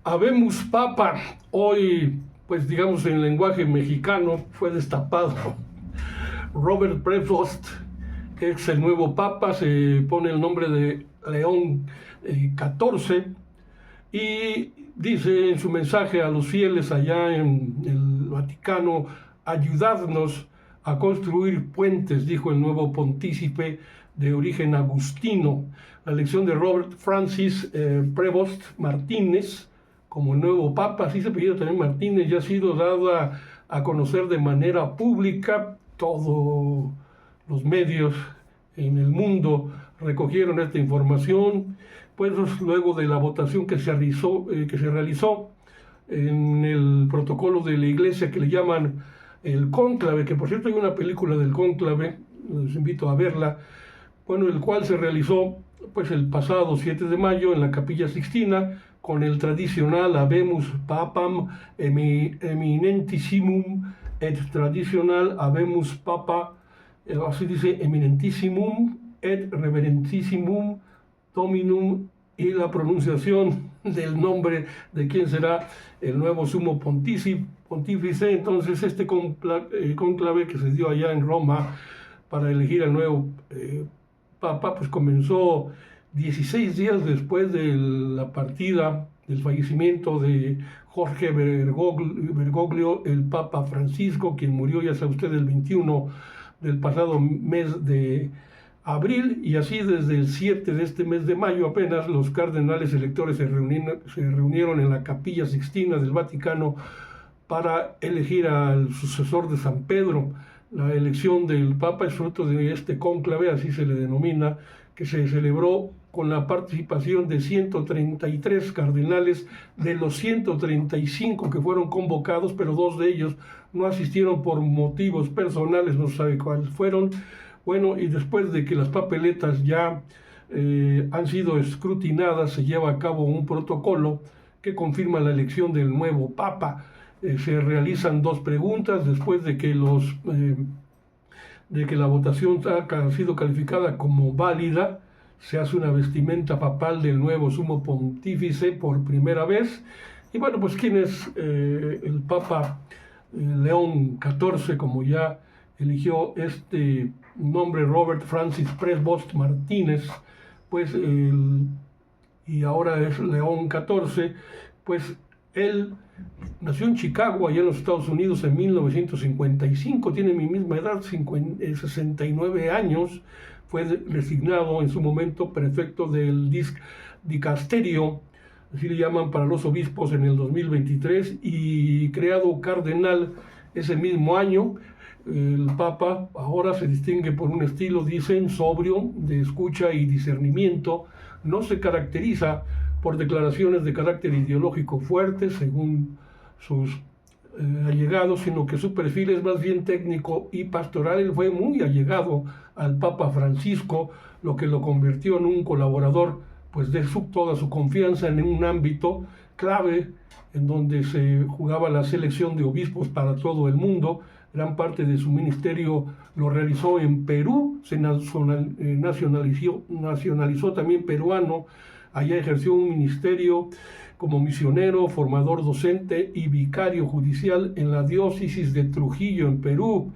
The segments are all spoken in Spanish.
Habemus Papa, hoy, pues digamos en lenguaje mexicano, fue destapado. Robert Prevost es el nuevo Papa, se pone el nombre de León XIV y dice en su mensaje a los fieles allá en el Vaticano: ayudadnos a construir puentes, dijo el nuevo pontícipe de origen agustino. La elección de Robert Francis Prevost Martínez como el nuevo Papa, así se apellida también Martínez, ya ha sido dada a conocer de manera pública. Todos los medios en el mundo recogieron esta información, pues luego de la votación que se realizó en el protocolo de la iglesia que le llaman el cónclave, que por cierto hay una película del cónclave, les invito a verla, bueno, el cual se realizó pues el pasado 7 de mayo en la Capilla Sixtina con el tradicional Habemus Papam eminentissimum et tradicional Habemus Papa, así dice, eminentissimum et reverentissimum Dominum, y la pronunciación del nombre de quién será el nuevo sumo pontífice. Entonces este cónclave que se dio allá en Roma para elegir al nuevo Papa, pues comenzó 16 días después de la partida, del fallecimiento de Jorge Bergoglio, el Papa Francisco, quien murió, ya sabe usted, el 21 del pasado mes de abril, y así desde el 7 de este mes de mayo apenas los cardenales electores se reunieron en la Capilla Sixtina del Vaticano para elegir al sucesor de San Pedro. La elección del Papa es fruto de este cónclave, así se le denomina, que se celebró con la participación de 133 cardenales de los 135 que fueron convocados, pero 2 de ellos no asistieron por motivos personales, no sabe cuáles fueron. Bueno, y después de que las papeletas ya han sido escrutinadas, se lleva a cabo un protocolo que confirma la elección del nuevo Papa. Se realizan 2 preguntas después de que la votación ha sido calificada como válida. Se hace una vestimenta papal del nuevo sumo pontífice por primera vez. Y bueno, pues quién es el Papa León XIV, como ya eligió este nombre Robert Francis Prevost Martínez, pues y ahora es León XIV, pues él nació en Chicago, allá en los Estados Unidos, en 1955, tiene mi misma edad, 69 años, fue designado en su momento prefecto del dicasterio, así le llaman para los obispos, en el 2023, y creado cardenal ese mismo año. El Papa ahora se distingue por un estilo, dicen, sobrio, de escucha y discernimiento. No se caracteriza por declaraciones de carácter ideológico fuertes, según sus allegados, sino que su perfil es más bien técnico y pastoral. Él fue muy allegado al Papa Francisco, lo que lo convirtió en un colaborador, pues de toda su confianza en un ámbito clave en donde se jugaba la selección de obispos para todo el mundo. Gran parte de su ministerio lo realizó en Perú, se nacionalizó también peruano. Allá ejerció un ministerio como misionero, formador docente y vicario judicial en la diócesis de Trujillo, en Perú.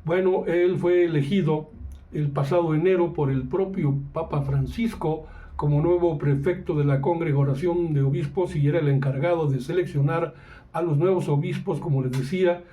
Bueno, él fue elegido el pasado enero por el propio Papa Francisco como nuevo prefecto de la Congregación de Obispos, y era el encargado de seleccionar a los nuevos obispos. Como les decía,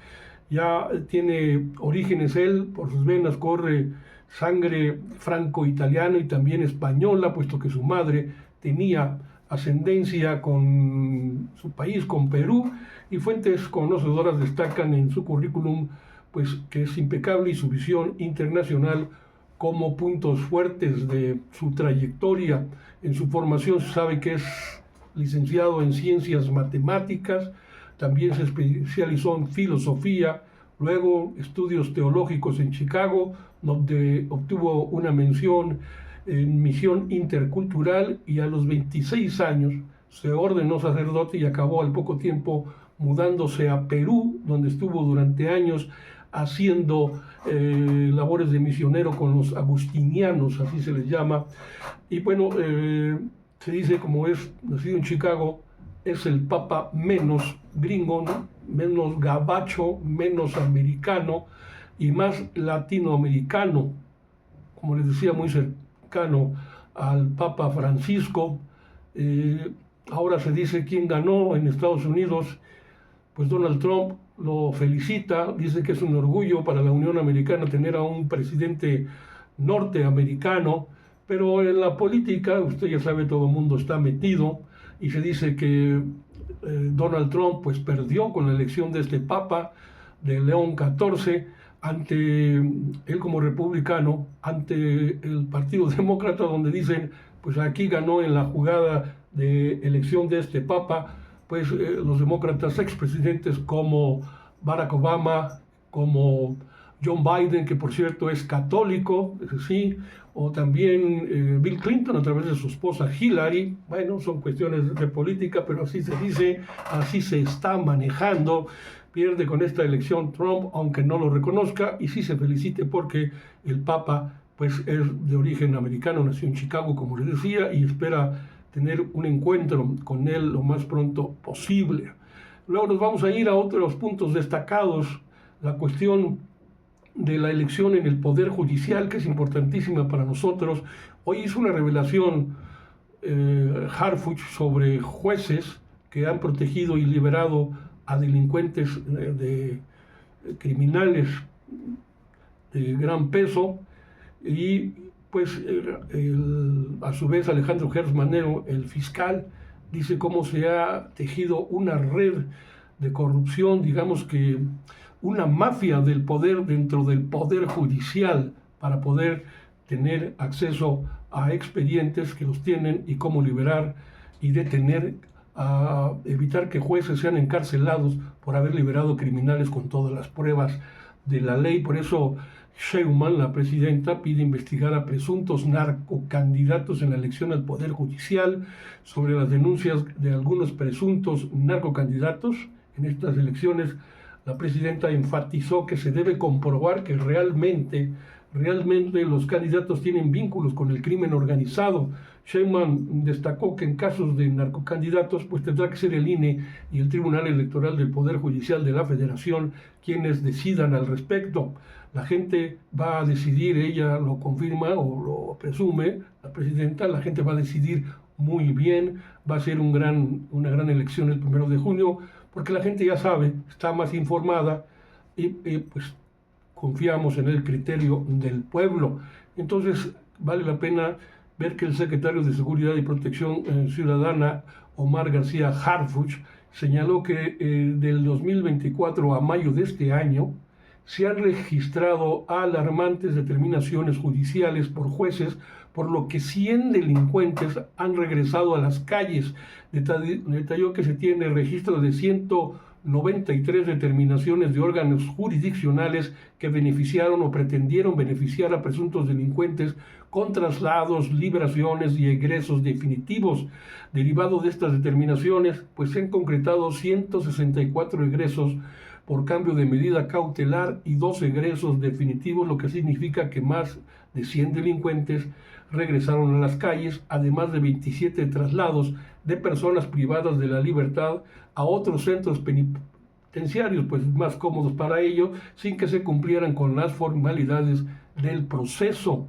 ya tiene orígenes él, por sus venas corre sangre franco-italiana y también española, puesto que su madre tenía ascendencia con su país, con Perú, y fuentes conocedoras destacan en su currículum pues que es impecable, y su visión internacional como puntos fuertes de su trayectoria. En su formación se sabe que es licenciado en ciencias matemáticas, también se especializó en filosofía, luego estudios teológicos en Chicago, donde obtuvo una mención en misión intercultural, y a los 26 años se ordenó sacerdote y acabó al poco tiempo mudándose a Perú, donde estuvo durante años haciendo labores de misionero con los agustinianos, así se les llama. Y bueno, se dice, como es nacido en Chicago, es el papa menos gringo, ¿no? Menos gabacho, menos americano y más latinoamericano, como les decía, muy cercano al Papa Francisco. Ahora se dice quién ganó en Estados Unidos, pues Donald Trump lo felicita, dice que es un orgullo para la Unión Americana tener a un presidente norteamericano, pero en la política, usted ya sabe, todo el mundo está metido y se dice que Donald Trump pues perdió con la elección de este Papa de León XIV ante él como republicano, ante el Partido Demócrata, donde dicen, pues aquí ganó en la jugada de elección de este Papa, pues los demócratas expresidentes como Barack Obama, como John Biden, que por cierto es católico, sí, o también Bill Clinton a través de su esposa Hillary. Bueno, son cuestiones de política, pero así se dice, así se está manejando. Pierde con esta elección Trump, aunque no lo reconozca, y sí se felicite porque el Papa pues es de origen americano, nació en Chicago, como les decía, y espera tener un encuentro con él lo más pronto posible. Luego nos vamos a ir a otros puntos destacados, la cuestión de la elección en el Poder Judicial, que es importantísima para nosotros. Hoy hizo una revelación Harfuch sobre jueces que han protegido y liberado a delincuentes criminales de gran peso, y pues a su vez Alejandro Gertz Manero, el fiscal, dice cómo se ha tejido una red de corrupción, digamos que una mafia del poder dentro del Poder Judicial para poder tener acceso a expedientes que los tienen y cómo liberar y detener, a evitar que jueces sean encarcelados por haber liberado criminales con todas las pruebas de la ley. Por eso Sheinbaum, la presidenta, pide investigar a presuntos narcocandidatos en la elección al Poder Judicial sobre las denuncias de algunos presuntos narcocandidatos. En estas elecciones, la presidenta enfatizó que se debe comprobar que realmente los candidatos tienen vínculos con el crimen organizado. Sheinbaum destacó que en casos de narcocandidatos, pues tendrá que ser el INE y el Tribunal Electoral del Poder Judicial de la Federación quienes decidan al respecto. La gente va a decidir, ella lo confirma o lo presume, la presidenta, la gente va a decidir muy bien, va a ser una gran elección el 1 de junio, porque la gente ya sabe, está más informada y pues confiamos en el criterio del pueblo. Entonces vale la pena ver que el secretario de Seguridad y Protección Ciudadana, Omar García Harfuch, señaló que del 2024 a mayo de este año se han registrado alarmantes determinaciones judiciales por jueces, por lo que 100 delincuentes han regresado a las calles. Detalló que se tiene registro de 193 determinaciones de órganos jurisdiccionales que beneficiaron o pretendieron beneficiar a presuntos delincuentes con traslados, liberaciones y egresos definitivos. Derivado de estas determinaciones, pues se han concretado 164 egresos por cambio de medida cautelar y 2 egresos definitivos, lo que significa que más de 100 delincuentes regresaron a las calles, además de 27 traslados de personas privadas de la libertad a otros centros penitenciarios, pues más cómodos para ello, sin que se cumplieran con las formalidades del proceso.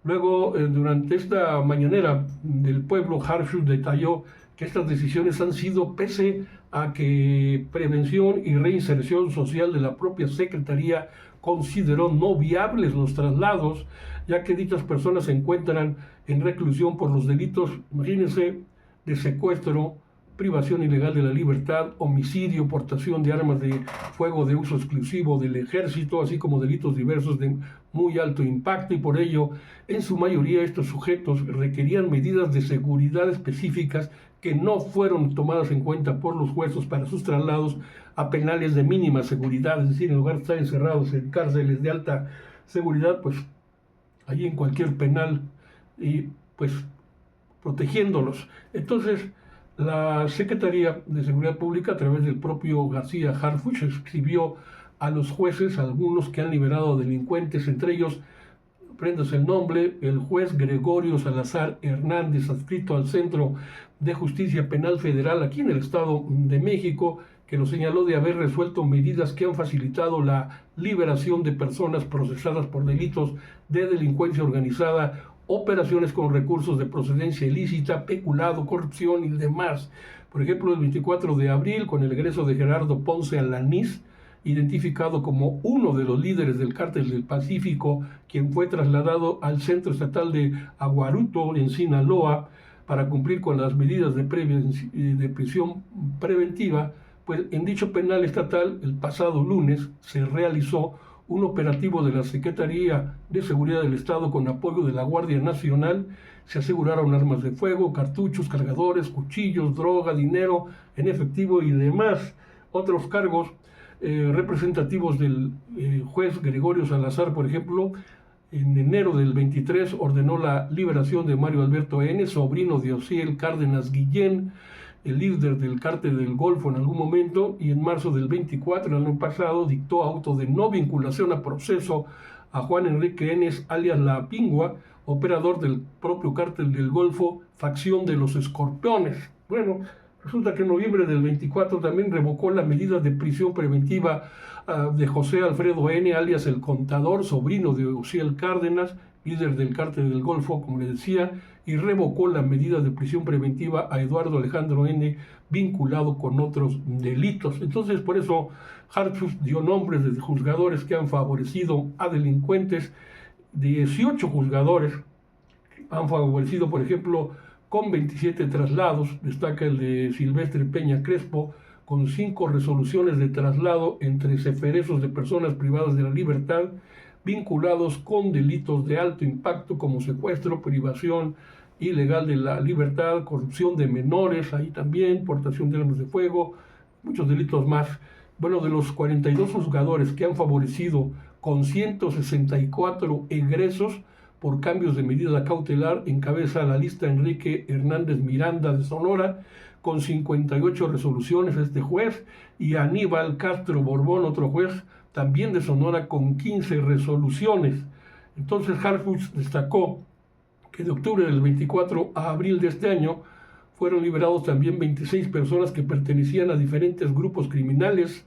Luego, durante esta mañanera del pueblo, Harfuch detalló que estas decisiones han sido pese a que Prevención y Reinserción Social de la propia Secretaría consideró no viables los traslados, ya que dichas personas se encuentran en reclusión por los delitos, imagínense, de secuestro, privación ilegal de la libertad, homicidio, portación de armas de fuego de uso exclusivo del ejército, así como delitos diversos de muy alto impacto, y por ello, en su mayoría, estos sujetos requerían medidas de seguridad específicas que no fueron tomadas en cuenta por los jueces para sus traslados a penales de mínima seguridad, es decir, en lugar de estar encerrados en cárceles de alta seguridad, pues allí en cualquier penal, y pues protegiéndolos. Entonces, la Secretaría de Seguridad Pública, a través del propio García Harfuch, escribió a los jueces, algunos que han liberado delincuentes, entre ellos, prendas el nombre, el juez Gregorio Salazar Hernández, adscrito al Centro de Justicia Penal Federal aquí en el Estado de México, que lo señaló de haber resuelto medidas que han facilitado la liberación de personas procesadas por delitos de delincuencia organizada, operaciones con recursos de procedencia ilícita, peculado, corrupción y demás. Por ejemplo, el 24 de abril, con el egreso de Gerardo Ponce Alanís, identificado como uno de los líderes del Cártel del Pacífico, quien fue trasladado al Centro Estatal de Aguaruto, en Sinaloa, para cumplir con las medidas de prisión preventiva, pues en dicho penal estatal, el pasado lunes, se realizó un operativo de la Secretaría de Seguridad del Estado con apoyo de la Guardia Nacional. Se aseguraron armas de fuego, cartuchos, cargadores, cuchillos, droga, dinero en efectivo y demás. Otros cargos representativos del juez Gregorio Salazar, por ejemplo, en enero del 23 ordenó la liberación de Mario Alberto N., sobrino de Osiel Cárdenas Guillén, el líder del Cártel del Golfo en algún momento, y en marzo del 24, el año pasado, dictó auto de no vinculación a proceso a Juan Enrique Enes, alias La Pingua, operador del propio Cártel del Golfo, facción de los Escorpiones. Bueno, resulta que en noviembre del 24 también revocó la medida de prisión preventiva de José Alfredo N., alias El Contador, sobrino de Osiel Cárdenas, líder del Cártel del Golfo, como le decía, y revocó la medida de prisión preventiva a Eduardo Alejandro N., vinculado con otros delitos. Entonces, por eso, Hartfuss dio nombres de juzgadores que han favorecido a delincuentes. 18 juzgadores han favorecido, por ejemplo, con 27 traslados. Destaca el de Silvestre Peña Crespo, con 5 resoluciones de traslado entre ceferezos de personas privadas de la libertad, vinculados con delitos de alto impacto como secuestro, privación ilegal de la libertad, corrupción de menores, ahí también, portación de armas de fuego, muchos delitos más. Bueno, de los 42 juzgadores que han favorecido con 164 egresos por cambios de medida cautelar, encabeza la lista Enrique Hernández Miranda de Sonora, con 58 resoluciones este juez, y Aníbal Castro Borbón, otro juez, también de Sonora, con 15 resoluciones. Entonces Hartfuss destacó que de octubre del 24 a abril de este año fueron liberados también 26 personas que pertenecían a diferentes grupos criminales,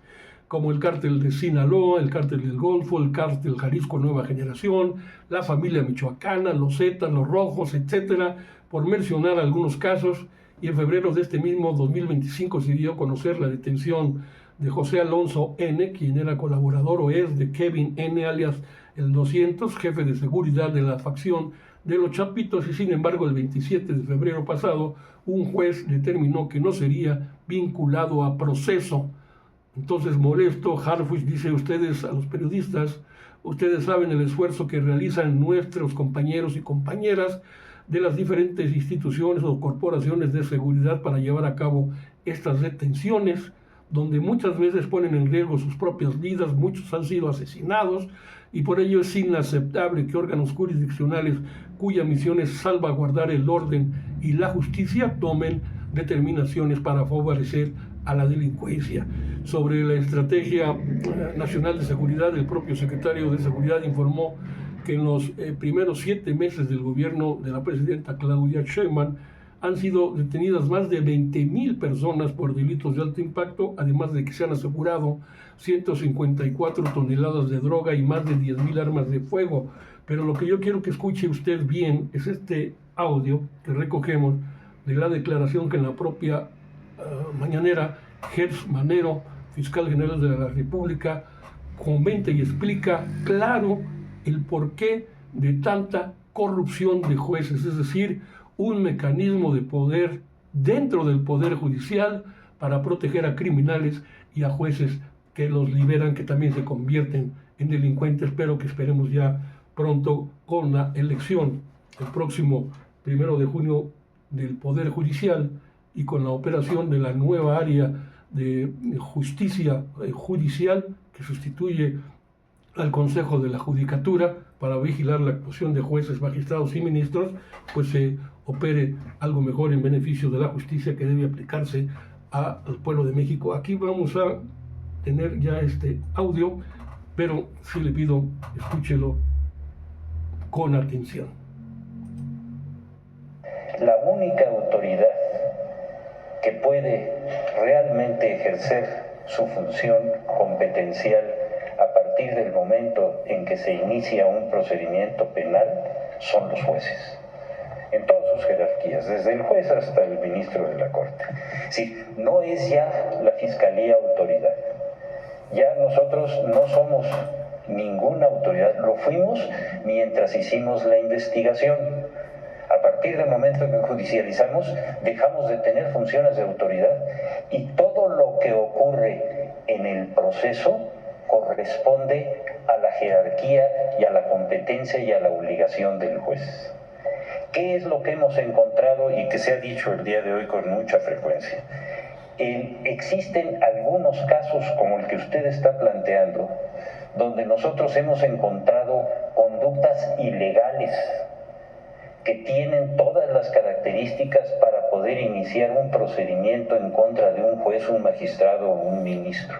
como el Cártel de Sinaloa, el Cártel del Golfo, el Cártel Jalisco Nueva Generación, la familia michoacana, los Zetas, los Rojos, etcétera, por mencionar algunos casos. Y en febrero de este mismo 2025 se dio a conocer la detención de José Alonso N., quien era colaborador o es de Kevin N., alias el 200, jefe de seguridad de la facción de los Chapitos, y sin embargo el 27 de febrero pasado un juez determinó que no sería vinculado a proceso. Entonces, molesto, Hartfuss dice: ustedes, a los periodistas, ustedes saben el esfuerzo que realizan nuestros compañeros y compañeras de las diferentes instituciones o corporaciones de seguridad para llevar a cabo estas detenciones, donde muchas veces ponen en riesgo sus propias vidas, muchos han sido asesinados, y por ello es inaceptable que órganos jurisdiccionales cuya misión es salvaguardar el orden y la justicia tomen determinaciones para favorecer a la delincuencia. Sobre la Estrategia Nacional de Seguridad, el propio secretario de Seguridad informó que en los primeros 7 meses del gobierno de la presidenta Claudia Sheinbaum han sido detenidas más de 20,000 personas por delitos de alto impacto, además de que se han asegurado 154 toneladas de droga y más de 10,000 armas de fuego. Pero lo que yo quiero que escuche usted bien es este audio que recogemos de la declaración que en la propia mañanera Gers Manero, fiscal general de la República, comenta y explica claro el porqué de tanta corrupción de jueces, es decir, un mecanismo de poder dentro del Poder Judicial para proteger a criminales y a jueces que los liberan, que también se convierten en delincuentes, pero que esperemos ya pronto con la elección el próximo 1 de junio del Poder Judicial y con la operación de la nueva área de justicia judicial que sustituye al Consejo de la Judicatura para vigilar la actuación de jueces, magistrados y ministros, pues se opere algo mejor en beneficio de la justicia que debe aplicarse al pueblo de México. Aquí vamos a tener ya este audio, pero sí le pido, escúchelo con atención. La única autoridad que puede realmente ejercer su función competencial a partir del momento en que se inicia un procedimiento penal son los jueces, en todas sus jerarquías, desde el juez hasta el ministro de la Corte. Sí, no es ya la Fiscalía autoridad. Ya nosotros no somos ninguna autoridad, lo fuimos mientras hicimos la investigación. A partir del momento que judicializamos, dejamos de tener funciones de autoridad y todo lo que ocurre en el proceso corresponde a la jerarquía y a la competencia y a la obligación del juez. ¿Qué es lo que hemos encontrado y que se ha dicho el día de hoy con mucha frecuencia? Existen algunos casos como el que usted está planteando, donde nosotros hemos encontrado conductas ilegales que tienen todas las características para poder iniciar un procedimiento en contra de un juez, un magistrado o un ministro.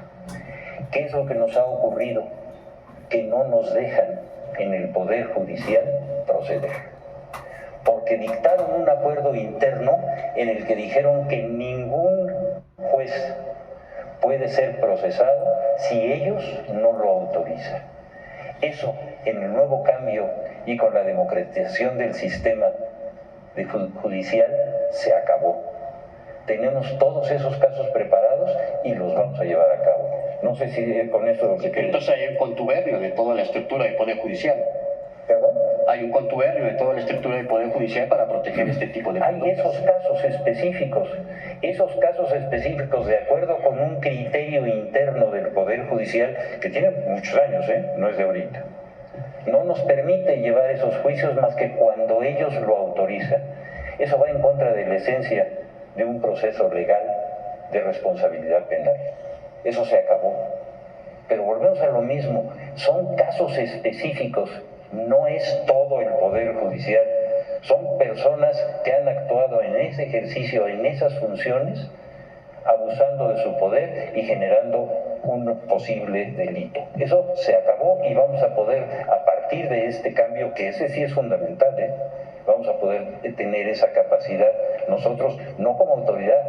¿Qué es lo que nos ha ocurrido? Que no nos dejan en el Poder Judicial proceder, porque dictaron un acuerdo interno en el que dijeron que ningún juez puede ser procesado si ellos no lo autorizan. Eso, en el nuevo cambio y con la democratización del sistema judicial, se acabó. Tenemos todos esos casos preparados y los vamos a llevar a cabo. No sé si con esto lo que quieres. Entonces hay un contubernio de toda la estructura del Poder Judicial. ¿Perdón? Hay un contubernio de toda la estructura del Poder Judicial para proteger este tipo de Hay conductas. esos casos específicos de acuerdo con un criterio interno del Poder Judicial que tiene muchos años, no es de ahorita. No nos permite llevar esos juicios más que cuando ellos lo autorizan. Eso va en contra de la esencia de un proceso legal de responsabilidad penal. Eso se acabó. Pero volvemos a lo mismo, son casos específicos, no es todo el Poder Judicial. Son personas que han actuado en ese ejercicio, en esas funciones, abusando de su poder y generando un posible delito. Eso se acabó y vamos a poder, a partir de este cambio, que ese sí es fundamental, vamos a poder tener esa capacidad nosotros, no como autoridad,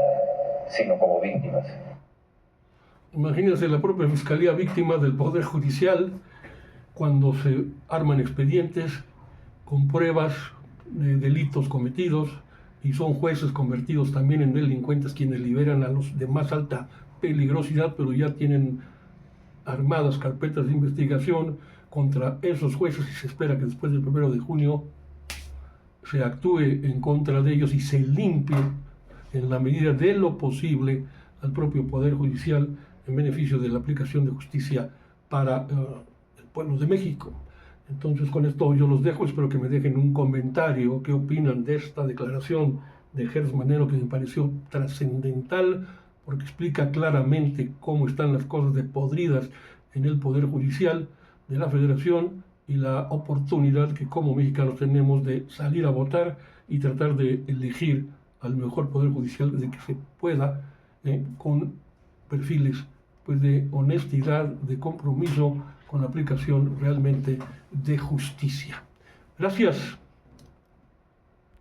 sino como víctimas. Imagínense la propia Fiscalía víctima del Poder Judicial cuando se arman expedientes con pruebas de delitos cometidos y son jueces convertidos también en delincuentes quienes liberan a los de más alta peligrosidad, pero ya tienen armadas carpetas de investigación contra esos jueces y se espera que después del 1 de junio se actúe en contra de ellos y se limpie en la medida de lo posible al propio Poder Judicial en beneficio de la aplicación de justicia para el pueblo de México. Entonces, con esto yo los dejo, espero que me dejen un comentario, qué opinan de esta declaración de Gers Manero, que me pareció trascendental, porque explica claramente cómo están las cosas de podridas en el Poder Judicial de la Federación y la oportunidad que como mexicanos tenemos de salir a votar y tratar de elegir al mejor Poder Judicial desde que se pueda, con perfiles pues, de honestidad, de compromiso con la aplicación realmente de justicia. Gracias.